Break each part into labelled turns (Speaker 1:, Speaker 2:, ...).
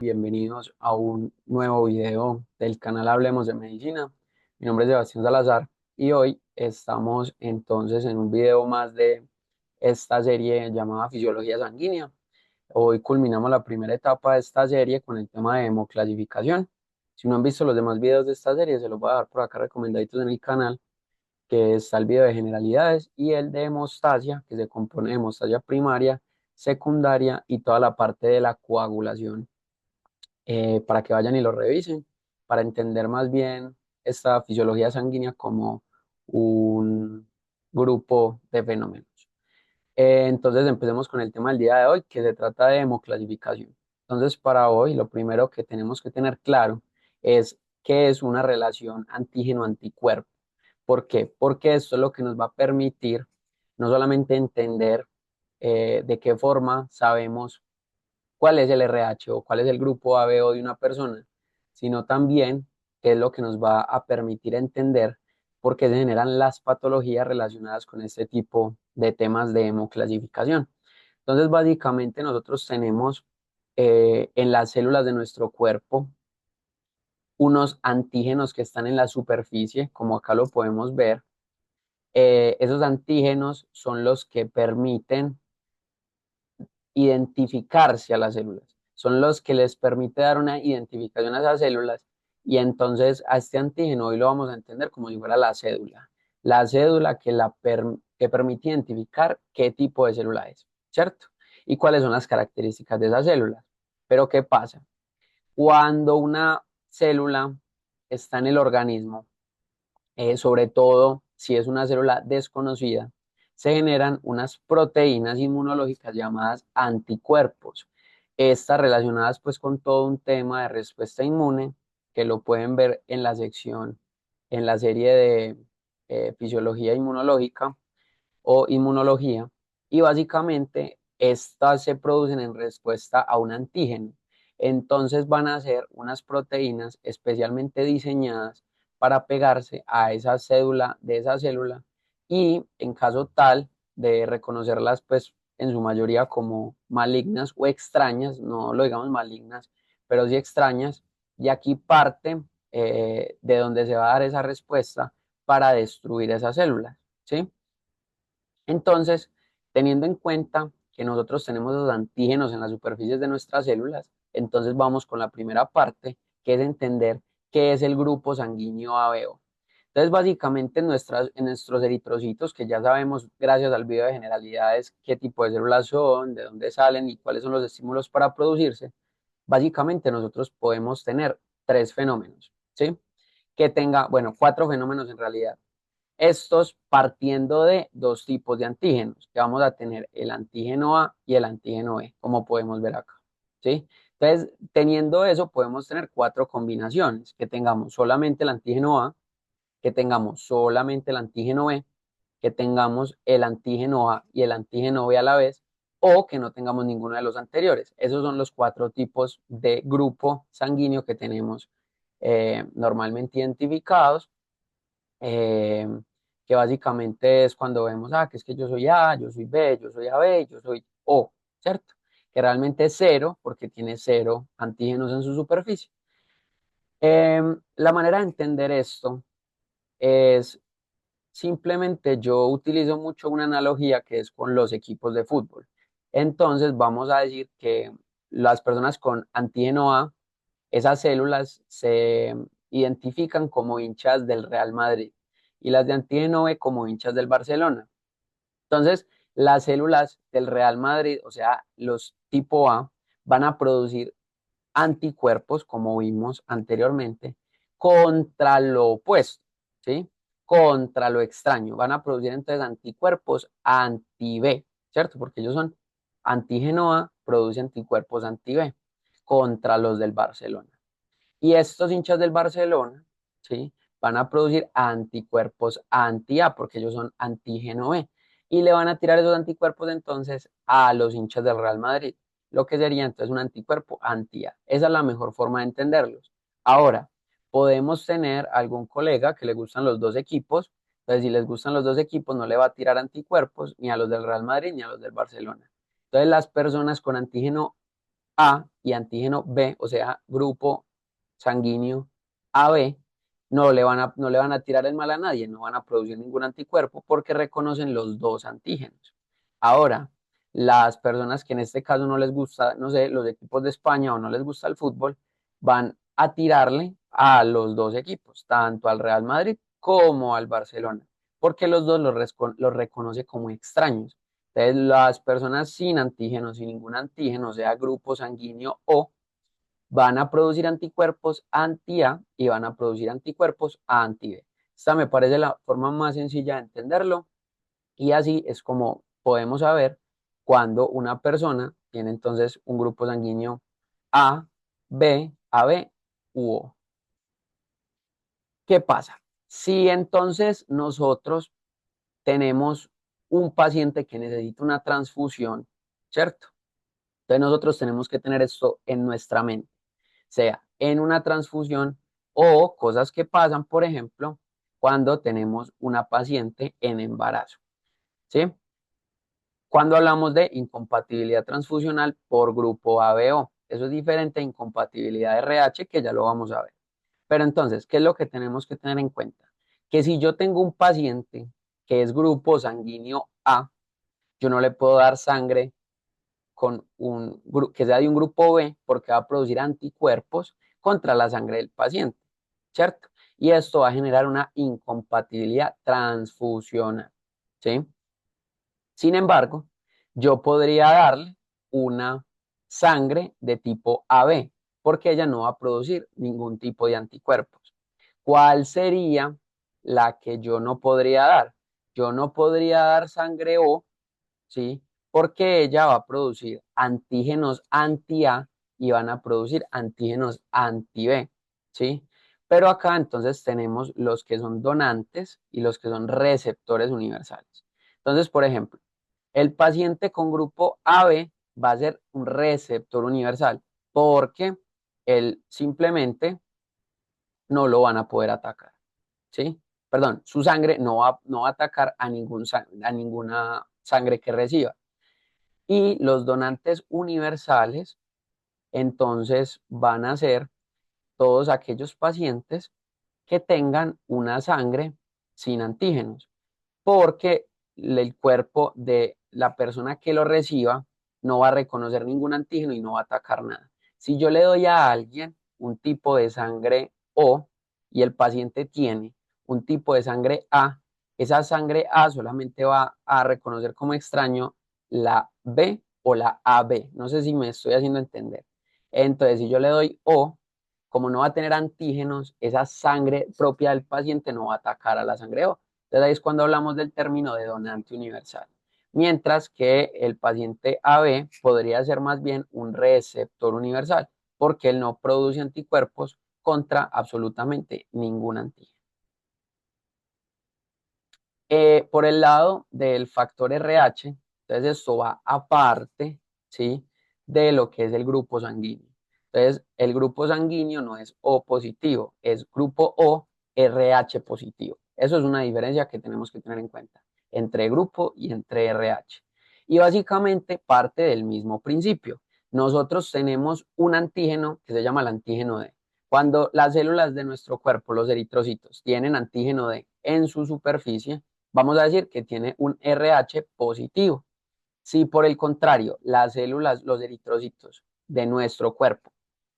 Speaker 1: Bienvenidos a un nuevo video del canal Hablemos de Medicina. Mi nombre es Sebastián Salazar y hoy estamos entonces en un video más de esta serie llamada Fisiología Sanguínea. Hoy culminamos la primera etapa de esta serie con el tema de hemoclasificación. Si no han visto los demás videos de esta serie, se los voy a dar por acá recomendaditos en el canal, que está el video de generalidades y el de hemostasia, que se compone de hemostasia primaria, secundaria y toda la parte de la coagulación, para que vayan y lo revisen, para entender más bien esta fisiología sanguínea como un grupo de fenómenos. Entonces empecemos con el tema del día de hoy, que se trata de hemoclasificación. Entonces, para hoy lo primero que tenemos que tener claro es qué es una relación antígeno-anticuerpo. ¿Por qué? Porque esto es lo que nos va a permitir no solamente entender de qué forma sabemos cuál es el RH o cuál es el grupo ABO de una persona, sino también qué es lo que nos va a permitir entender por qué se generan las patologías relacionadas con este tipo de temas de hemoclasificación. Entonces, básicamente nosotros tenemos en las células de nuestro cuerpo unos antígenos que están en la superficie, como acá lo podemos ver. Esos antígenos son los que permiten identificarse a las células. Son los que les permite dar una identificación a esas células, y entonces a este antígeno hoy lo vamos a entender como si fuera la cédula. La cédula que permite identificar qué tipo de célula es, ¿cierto? Y cuáles son las características de esas células. Pero ¿qué pasa? Cuando una célula está en el organismo, sobre todo si es una célula desconocida, se generan unas proteínas inmunológicas llamadas anticuerpos. Estas relacionadas pues con todo un tema de respuesta inmune, que lo pueden ver en la sección, en la serie de fisiología inmunológica o inmunología, y básicamente estas se producen en respuesta a un antígeno. Entonces van a ser unas proteínas especialmente diseñadas para pegarse a esa cédula de esa célula, y en caso tal de reconocerlas pues en su mayoría como malignas o extrañas, no lo digamos malignas, pero sí extrañas, y aquí parte de donde se va a dar esa respuesta para destruir esas células, ¿sí? Entonces, teniendo en cuenta que nosotros tenemos los antígenos en las superficies de nuestras células, entonces vamos con la primera parte, que es entender qué es el grupo sanguíneo ABO. Entonces, básicamente en nuestros eritrocitos, que ya sabemos gracias al video de generalidades qué tipo de células son, de dónde salen y cuáles son los estímulos para producirse, básicamente nosotros podemos tener tres fenómenos, ¿sí? Que tenga, bueno, cuatro fenómenos en realidad. Estos partiendo de dos tipos de antígenos, que vamos a tener el antígeno A y el antígeno B, como podemos ver acá, ¿sí? Entonces, teniendo eso, podemos tener cuatro combinaciones, que tengamos solamente el antígeno A, que tengamos solamente el antígeno B, que tengamos el antígeno A y el antígeno B a la vez, o que no tengamos ninguno de los anteriores. Esos son los cuatro tipos de grupo sanguíneo que tenemos normalmente identificados, eh, que básicamente es cuando vemos, que es que yo soy A, yo soy B, yo soy AB, yo soy O, ¿cierto? Que realmente es cero porque tiene cero antígenos en su superficie. La manera de entender esto es simplemente, yo utilizo mucho una analogía que es con los equipos de fútbol. Entonces vamos a decir que las personas con antígeno A, esas células se identifican como hinchas del Real Madrid, y las de antígeno B como hinchas del Barcelona. Entonces, las células del Real Madrid, o sea, los tipo A, van a producir anticuerpos, como vimos anteriormente, contra lo opuesto, ¿sí? Contra lo extraño. Van a producir entonces anticuerpos anti-B, ¿cierto? Porque ellos son antígeno A, produce anticuerpos anti-B contra los del Barcelona. Y estos hinchas del Barcelona, ¿sí? Van a producir anticuerpos anti-A porque ellos son antígeno B. Y le van a tirar esos anticuerpos entonces a los hinchas del Real Madrid, lo que sería entonces un anticuerpo anti-A. Esa es la mejor forma de entenderlos. Ahora, podemos tener algún colega que le gustan los dos equipos. Entonces, si les gustan los dos equipos, no le va a tirar anticuerpos ni a los del Real Madrid ni a los del Barcelona. Entonces, las personas con antígeno A y antígeno B, o sea, grupo sanguíneo AB, no le van a tirar el mal a nadie, no van a producir ningún anticuerpo porque reconocen los dos antígenos. Ahora, las personas que en este caso no les gusta, no sé, los equipos de España o no les gusta el fútbol, van a tirarle a los dos equipos, tanto al Real Madrid como al Barcelona, porque los dos los reconoce como extraños. Entonces, las personas sin antígeno, sin ningún antígeno, sea grupo sanguíneo O, van a producir anticuerpos anti-A y van a producir anticuerpos anti-B. Esta me parece la forma más sencilla de entenderlo y así es como podemos saber cuando una persona tiene entonces un grupo sanguíneo A, B, AB u O. ¿Qué pasa? Si entonces nosotros tenemos un paciente que necesita una transfusión, ¿cierto? Entonces nosotros tenemos que tener esto en nuestra mente, sea en una transfusión o cosas que pasan, por ejemplo, cuando tenemos una paciente en embarazo, ¿sí? Cuando hablamos de incompatibilidad transfusional por grupo ABO, eso es diferente a incompatibilidad RH, que ya lo vamos a ver. Pero entonces, ¿qué es lo que tenemos que tener en cuenta? Que si yo tengo un paciente que es grupo sanguíneo A, yo no le puedo dar sangre con que sea de un grupo B porque va a producir anticuerpos contra la sangre del paciente, ¿cierto? Y esto va a generar una incompatibilidad transfusional, ¿sí? Sin embargo, yo podría darle una sangre de tipo AB porque ella no va a producir ningún tipo de anticuerpos. ¿Cuál sería la que yo no podría dar? Yo no podría dar sangre O, ¿sí? Porque ella va a producir antígenos anti-A y van a producir antígenos anti-B, ¿sí? Pero acá entonces tenemos los que son donantes y los que son receptores universales. Entonces, por ejemplo, el paciente con grupo AB va a ser un receptor universal porque él simplemente no lo van a poder atacar, ¿sí? Perdón, su sangre no va a atacar a ninguna sangre que reciba. Y los donantes universales, entonces, van a ser todos aquellos pacientes que tengan una sangre sin antígenos, porque el cuerpo de la persona que lo reciba no va a reconocer ningún antígeno y no va a atacar nada. Si yo le doy a alguien un tipo de sangre O y el paciente tiene un tipo de sangre A, esa sangre A solamente va a reconocer como extraño la B o la AB. No sé si me estoy haciendo entender. Entonces, si yo le doy O, como no va a tener antígenos, esa sangre propia del paciente no va a atacar a la sangre O. Entonces ahí es cuando hablamos del término de donante universal. Mientras que el paciente AB podría ser más bien un receptor universal, porque él no produce anticuerpos contra absolutamente ningún antígeno. Por el lado del factor RH, entonces esto va aparte, ¿sí? De lo que es el grupo sanguíneo. Entonces, el grupo sanguíneo no es O positivo, es grupo O RH positivo. Eso es una diferencia que tenemos que tener en cuenta entre grupo y entre RH. Y básicamente parte del mismo principio. Nosotros tenemos un antígeno que se llama el antígeno D. Cuando las células de nuestro cuerpo, los eritrocitos, tienen antígeno D en su superficie, vamos a decir que tiene un RH positivo. Si por el contrario, las células, los eritrocitos de nuestro cuerpo,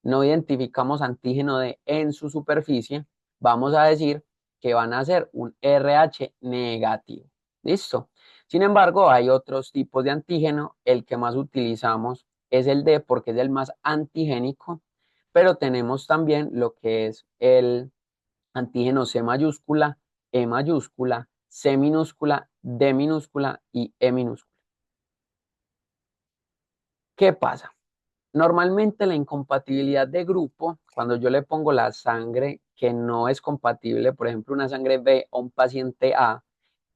Speaker 1: no identificamos antígeno D en su superficie, vamos a decir que van a ser un RH negativo. ¿Listo? Sin embargo, hay otros tipos de antígeno. El que más utilizamos es el D porque es el más antigénico, pero tenemos también lo que es el antígeno C mayúscula, E mayúscula, C minúscula, D minúscula y E minúscula. ¿Qué pasa? Normalmente la incompatibilidad de grupo, cuando yo le pongo la sangre que no es compatible, por ejemplo, una sangre B a un paciente A,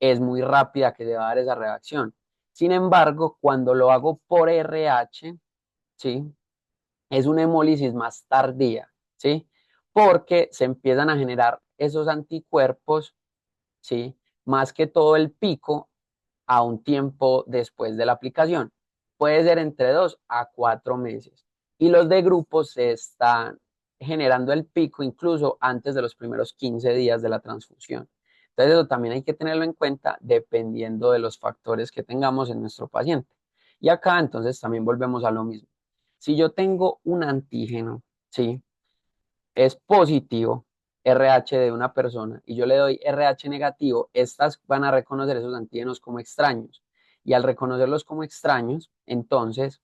Speaker 1: es muy rápida que se va a dar esa reacción. Sin embargo, cuando lo hago por RH, ¿sí? Es una hemólisis más tardía, ¿sí? Porque se empiezan a generar esos anticuerpos, ¿sí? Más que todo el pico a un tiempo después de la aplicación. Puede ser entre 2 a 4 meses. y los de grupo se están generando el pico incluso antes de los primeros 15 días de la transfusión. Entonces eso también hay que tenerlo en cuenta dependiendo de los factores que tengamos en nuestro paciente. Y acá entonces también volvemos a lo mismo. Si yo tengo un antígeno, ¿sí? Es positivo, RH de una persona, y yo le doy RH negativo, estas van a reconocer esos antígenos como extraños. Y al reconocerlos como extraños, entonces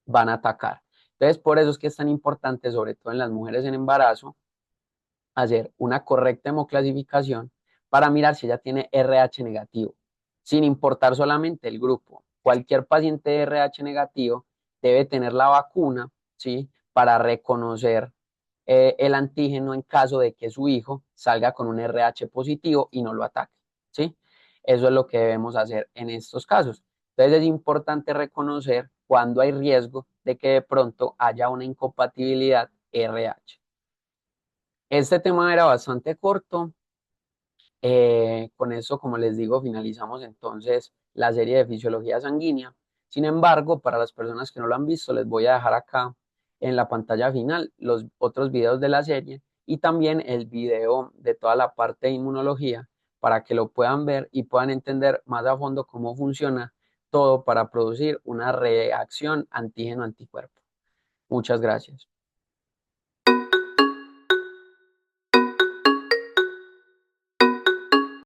Speaker 1: van a atacar. Entonces, por eso es que es tan importante, sobre todo en las mujeres en embarazo, hacer una correcta hemoclasificación para mirar si ella tiene RH negativo, sin importar solamente el grupo. Cualquier paciente de RH negativo debe tener la vacuna, ¿sí? Para reconocer el antígeno en caso de que su hijo salga con un RH positivo y no lo ataque, ¿sí? Eso es lo que debemos hacer en estos casos. Entonces es importante reconocer cuando hay riesgo de que de pronto haya una incompatibilidad RH. Este tema era bastante corto. Con eso, como les digo, finalizamos entonces la serie de fisiología sanguínea. Sin embargo, para las personas que no lo han visto, les voy a dejar acá en la pantalla final los otros videos de la serie y también el video de toda la parte de inmunología para que lo puedan ver y puedan entender más a fondo cómo funciona todo para producir una reacción antígeno-anticuerpo. Muchas gracias.